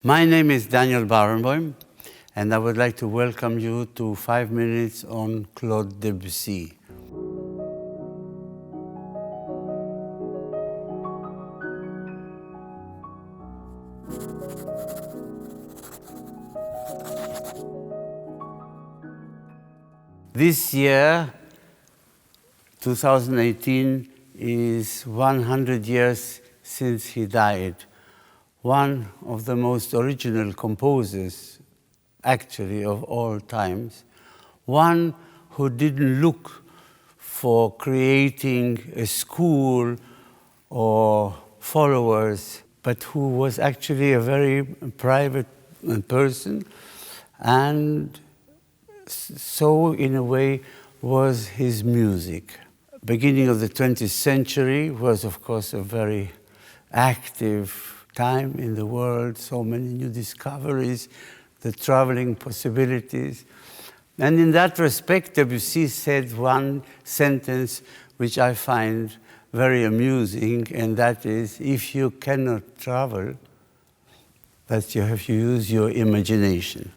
My name is Daniel Barenboim, and I would like to welcome you to 5 minutes on Claude Debussy. This year, 2018, is 100 years since he died. One of the most original composers, actually, of all times. One who didn't look for creating a school or followers, but who was actually a very private person, and so, in a way, was his music. Beginning of the 20th century was, of course, a very active time in the world, so many new discoveries, the traveling possibilities. And in that respect, Debussy said one sentence which I find very amusing, and that is, if you cannot travel, that you have to use your imagination.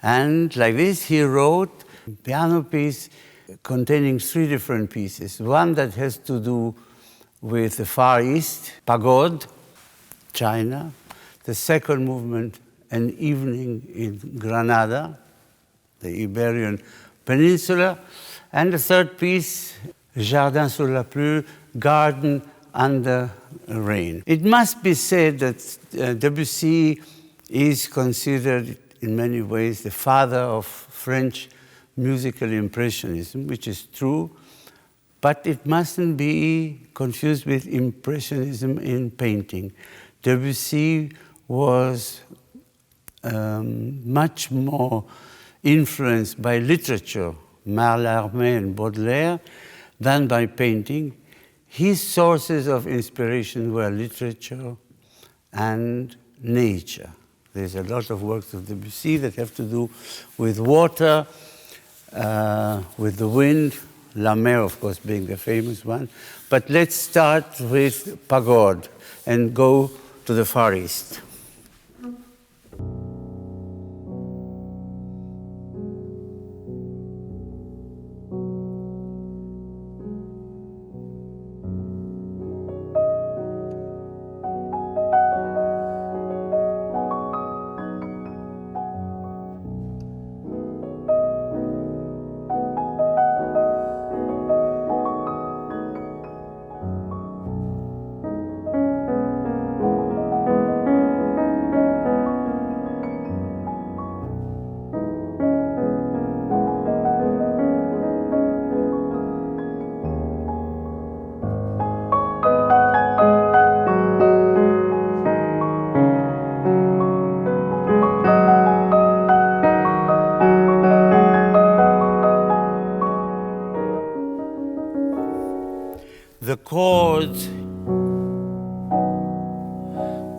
And like this, he wrote a piano piece containing 3 different pieces. One that has to do with the Far East, Pagode, China. The second movement, An Evening in Granada, the Iberian Peninsula. And the third piece, Jardin sous la pluie, Garden under rain. It must be said that Debussy is considered in many ways the father of French musical impressionism, which is true, but it mustn't be confused with impressionism in painting. Debussy was much more influenced by literature, Mallarmé and Baudelaire, than by painting. His sources of inspiration were literature and nature. There's a lot of works of Debussy that have to do with water, with the wind, La Mer, of course, being the famous one. But let's start with Pagode and go to the Far East. The chords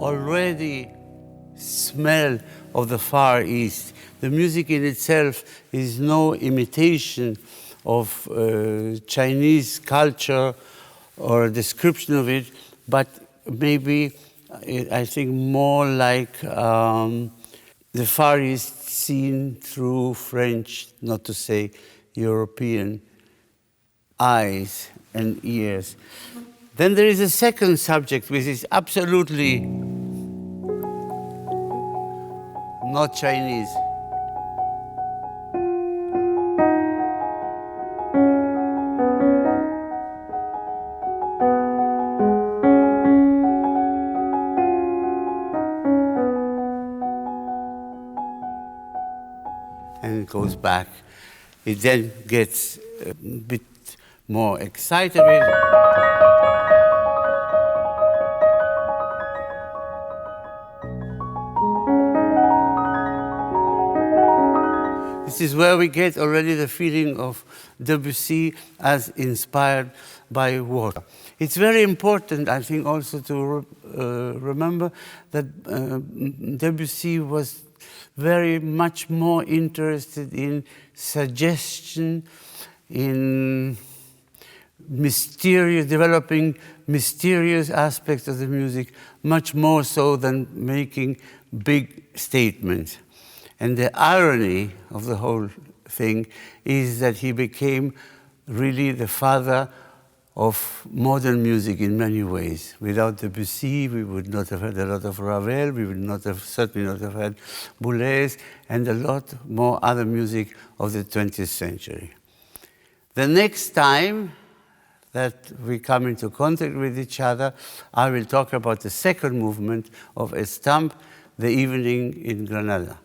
already smell of the Far East. The music in itself is no imitation of Chinese culture or a description of it, but maybe, I think, more like the Far East seen through French, not to say European, eyes and ears. Then there is a second subject which is absolutely not Chinese. And it goes back. It then gets a bit more excited with. This is where we get already the feeling of Debussy as inspired by water. It's very important, I think, also to remember that Debussy was very much more interested in suggestion, in developing mysterious aspects of the music, much more so than making big statements. And the irony of the whole thing is that he became really the father of modern music in many ways. Without Debussy, we would not have had a lot of Ravel, we would not have, certainly not have had Boulez, and a lot more other music of the 20th century. The next time that we come into contact with each other, I will talk about the second movement of Estampes, The Evening in Granada.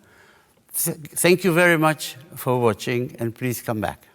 Thank you very much for watching, and please come back.